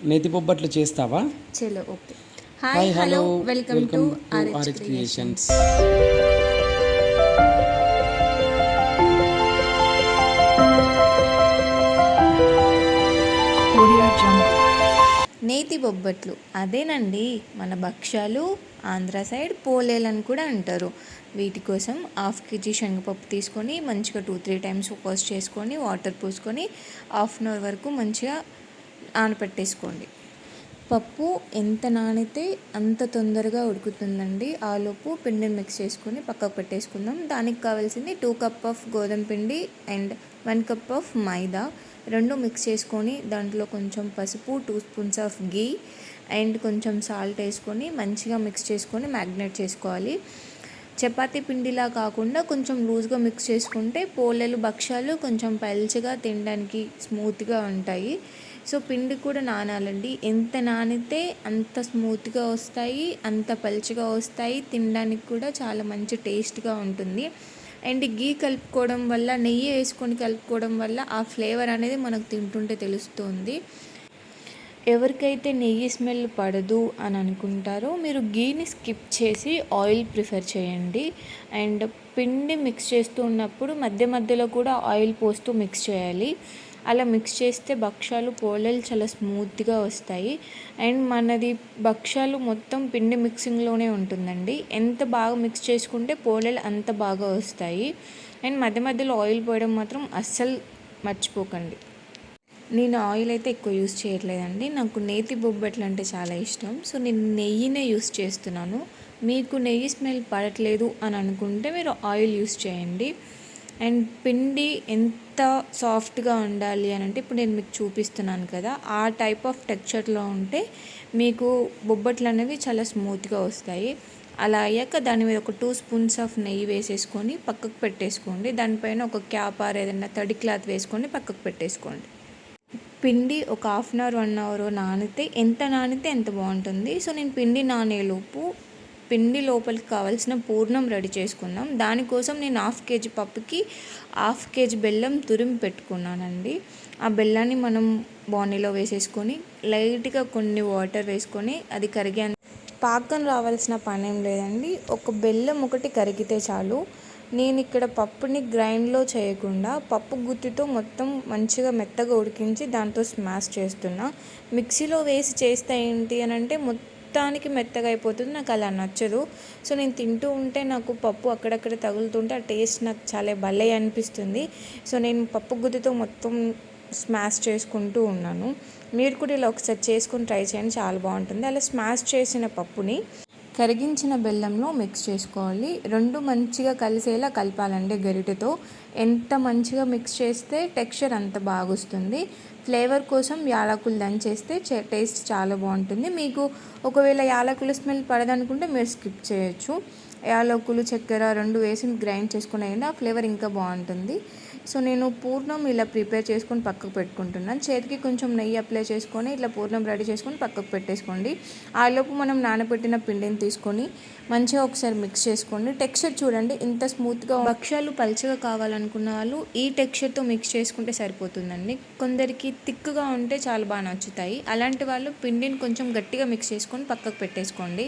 నేతి బొబ్బట్లు చేస్తావా? చలో okay. Hi hi hello hello welcome to welcome to RH RH creations. Creations. నేతి బొబ్బట్లు అదేనండి, మన భక్ష్యాలు. ఆంధ్ర సైడ్ పోలేలని కూడా అంటారు. వీటి కోసం హాఫ్ కేజీ శనగపప్పు తీసుకొని మంచిగా 2-3 టైమ్స్ వాష్ చేసుకొని వాటర్ పోసుకొని హాఫ్ అన్ అవర్ వరకు మంచిగా నానపెట్టేసుకోండి. పప్పు ఎంత నానితే అంత తొందరగా ఉడుకుతుందండి. ఆలోపు పిండిని మిక్స్ చేసుకొని పక్కకు పెట్టేసుకుందాం. దానికి కావాల్సింది 2 కప్ ఆఫ్ గోధుమ పిండి అండ్ 1 కప్ ఆఫ్ మైదా. రెండు మిక్స్ చేసుకొని దాంట్లో కొంచెం పసుపు, 2 స్పూన్స్ ఆఫ్ గీ అండ్ కొంచెం సాల్ట్ వేసుకొని మంచిగా మిక్స్ చేసుకొని మ్యాగ్నేట్ చేసుకోవాలి. చపాతీ పిండిలా కాకుండా కొంచెం లూజ్గా మిక్స్ చేసుకుంటే పోలేలు, భక్ష్యాలు కొంచెం పల్చగా తినడానికి స్మూత్గా ఉంటాయి. సో పిండి కూడా నానాలండి. ఎంత నానితే అంత స్మూత్గా వస్తాయి, అంత పల్చగా వస్తాయి. తినడానికి కూడా చాలా మంచి టేస్ట్గా ఉంటుంది. అండ్ గీ కలుపుకోవడం వల్ల, నెయ్యి వేసుకొని కలుపుకోవడం వల్ల ఆ ఫ్లేవర్ అనేది మనకు తింటుంటే తెలుస్తుంది. ఎవరికైతే నెయ్యి స్మెల్ పడదు అని అనుకుంటారో మీరు గీని స్కిప్ చేసి ఆయిల్ ప్రిఫర్ చేయండి. అండ్ పిండి మిక్స్ చేస్తూ ఉన్నప్పుడు మధ్య మధ్యలో కూడా ఆయిల్ పోస్తూ మిక్స్ చేయాలి. అలా మిక్స్ చేస్తే భక్ష్యాలు, పోలేలు చాలా స్మూత్గా వస్తాయి. అండ్ మనది భక్ష్యాలు మొత్తం పిండి మిక్సింగ్లోనే ఉంటుందండి. ఎంత బాగా మిక్స్ చేసుకుంటే పోలేలు అంత బాగా వస్తాయి. అండ్ మధ్య మధ్యలో ఆయిల్ పోయడం మాత్రం అస్సలు మర్చిపోకండి. నేను ఆయిల్ అయితే ఎక్కువ యూస్ చేయట్లేదండి. నాకు నేతి బొబ్బట్లు అంటే చాలా ఇష్టం. సో నేను నెయ్యినే యూస్ చేస్తున్నాను. మీకు నెయ్యి స్మెల్ పడట్లేదు అని అనుకుంటే మీరు ఆయిల్ యూస్ చేయండి. అండ్ పిండి ఎంత సాఫ్ట్గా ఉండాలి అని అంటే ఇప్పుడు నేను మీకు చూపిస్తున్నాను కదా, ఆ టైప్ ఆఫ్ టెక్స్చర్లో ఉంటే మీకు బొబ్బట్లు అనేవి చాలా స్మూత్గా వస్తాయి. అలా అయ్యాక దాని మీద ఒక 2 స్పూన్స్ ఆఫ్ నెయ్యి వేసేసుకొని పక్కకు పెట్టేసుకోండి. దానిపైన ఒక క్యాప్ ఆర్ ఏదైనా తడి క్లాత్ వేసుకొని పక్కకు పెట్టేసుకోండి. పిండి ఒక హాఫ్ అన్ అవర్, 1 అవర్ నానితే ఎంత బాగుంటుంది. సో నేను పిండి నానేలోపు పిండి లోపలికి కావాల్సిన పూర్ణం రెడీ చేసుకుందాం. దానికోసం నేను హాఫ్ కేజీ పప్పుకి హాఫ్ కేజీ బెల్లం తురిమి పెట్టుకున్నానండి. ఆ బెల్లాన్ని మనం బాణీలో వేసేసుకొని లైట్గా కొన్ని వాటర్ వేసుకొని అది కరిగే పాకం రావాల్సిన పని ఏం లేదండి. ఒక బెల్లం ఒకటి కరిగితే చాలు. నేను ఇక్కడ పప్పుని గ్రైండ్లో చేయకుండా పప్పు గుత్తితో మొత్తం మంచిగా మెత్తగా ఉడికించి దాంతో స్మాష్ చేస్తున్నా. మిక్సీలో వేసి చేస్తే ఏంటి అని అంటే మొత్తానికి మెత్తగా అయిపోతుంది. నాకు అలా నచ్చదు. సో నేను తింటూ ఉంటే నాకు పప్పు అక్కడక్కడ తగులుతుంటే ఆ టేస్ట్ నాకు చాలా భలే అనిపిస్తుంది. సో నేను పప్పు గుత్తితో మొత్తం స్మాష్ చేసుకుంటూ ఉన్నాను. మీరు కూడా ఇలా ఒకసారి చేసుకొని ట్రై చేయండి, చాలా బాగుంటుంది. అలా స్మాష్ చేసిన పప్పుని కరిగించిన బెల్లంలో మిక్స్ చేసుకోవాలి. రెండు మంచిగా కలిసేలా కలపాలండి గరిటెతో. ఎంత మంచిగా మిక్స్ చేస్తే టెక్స్చర్ అంత బాగా వస్తుంది. ఫ్లేవర్ కోసం యాలకులు దంచేస్తే టేస్ట్ చాలా బాగుంటుంది. మీకు ఒకవేళ యాలకుల స్మెల్ పడదనుకుంటే మీరు స్కిప్ చేయొచ్చు. యాలకులు, చక్కెర రెండు వేసి గ్రైండ్ చేసుకుని వేయండి, ఆ ఫ్లేవర్ ఇంకా బాగుంటుంది. సో నేను పూర్ణం ఇలా ప్రిపేర్ చేసుకొని పక్కకు పెట్టుకుంటున్నాను. చేతికి కొంచెం నెయ్యి అప్లై చేసుకొని ఇట్లా పూర్ణం రెడీ చేసుకొని పక్కకు పెట్టేసుకోండి. ఆలోపు మనం నానబెట్టిన పిండిని తీసుకొని మంచిగా ఒకసారి మిక్స్ చేసుకోండి. టెక్స్చర్ చూడండి ఎంత స్మూత్గా. భక్ష్యాలు పల్చగా కావాలనుకున్న వాళ్ళు ఈ టెక్స్చర్తో మిక్స్ చేసుకుంటే సరిపోతుందండి. కొందరికి థిక్గా ఉంటే చాలా బాగా నచ్చుతాయి. అలాంటి వాళ్ళు పిండిని కొంచెం గట్టిగా మిక్స్ చేసుకొని పక్కకు పెట్టేసుకోండి.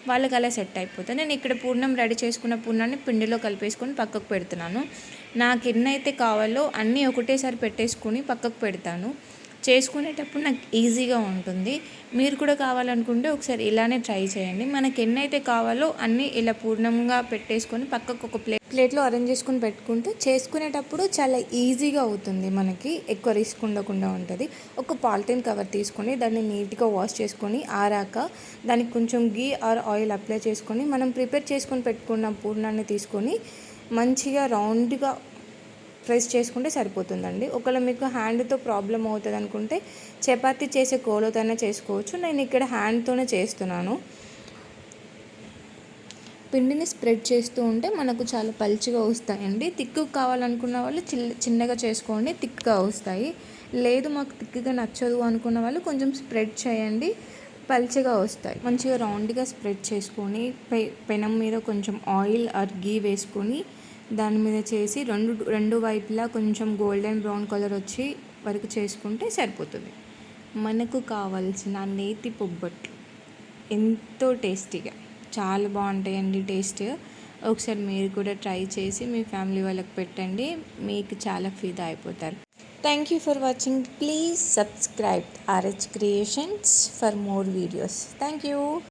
వాళ్ళకి అలా సెట్ అయిపోతుంది. నేను ఇక్కడ పూర్ణం రెడీ చేసుకున్న పూర్ణాన్ని పిండిలో కలిపేసుకొని పక్కకు పెడుతున్నాను. నాకు ఎన్నైతే కావాలో అన్నీ ఒకటేసారి పెట్టేసుకొని పక్కకు పెడతాను. చేసుకునేటప్పుడు నాకు ఈజీగా ఉంటుంది. మీరు కూడా కావాలనుకుంటే ఒకసారి ఇలానే ట్రై చేయండి. మనకి ఎన్నైతే కావాలో అన్నీ ఇలా పూర్ణంగా పెట్టేసుకొని పక్కకు ఒక ప్లేట్లో అరేంజ్ చేసుకొని పెట్టుకుంటే చేసుకునేటప్పుడు చాలా ఈజీగా అవుతుంది. మనకి ఎక్కువ రిస్క్ ఉండకుండా ఉంటుంది. ఒక పాలిథిన్ కవర్ తీసుకొని దాన్ని నీట్గా వాష్ చేసుకొని ఆరాక దానికి కొంచెం గీ ఆర్ ఆయిల్ అప్లై చేసుకొని మనం ప్రిపేర్ చేసుకొని పెట్టుకున్న పూర్ణాన్ని తీసుకొని మంచిగా రౌండ్గా ప్రెస్ చేసుకుంటే సరిపోతుందండి. ఒకవేళ మీకు హ్యాండ్తో ప్రాబ్లం అవుతుంది అనుకుంటే చపాతీ చేసే కోలుతోనే చేసుకోవచ్చు. నేను ఇక్కడ హ్యాండ్తోనే చేస్తున్నాను. పిండిని స్ప్రెడ్ చేస్తూ ఉంటే మనకు చాలా పల్చగా వస్తాయండి. థిక్కు కావాలనుకున్న వాళ్ళు చిన్నగా చేసుకోండి, థిక్గా వస్తాయి. లేదు మాకు థిక్గా నచ్చదు అనుకున్న వాళ్ళు కొంచెం స్ప్రెడ్ చేయండి, పల్చగా వస్తాయి. మంచిగా రౌండ్గా స్ప్రెడ్ చేసుకొని పెనం మీద కొంచెం ఆయిల్ ఆర్ గీ వేసుకొని దాని మీద చేసి రెండు వైపులా కొంచెం గోల్డెన్ బ్రౌన్ కలర్ వచ్చి వరకు చేసుకుంటే సరిపోతుంది. మనకు కావాల్సిన నేతి బొబ్బట్లు ఎంతో టేస్టీగా చాలా బాగుంటాయండి టేస్ట్. ఒకసారి మీరు కూడా ట్రై చేసి మీ ఫ్యామిలీ వాళ్ళకి పెట్టండి, మీకు చాలా ఫిదా అయిపోతారు. Thank you for watching. Please subscribe RH Creations for more videos. Thank you.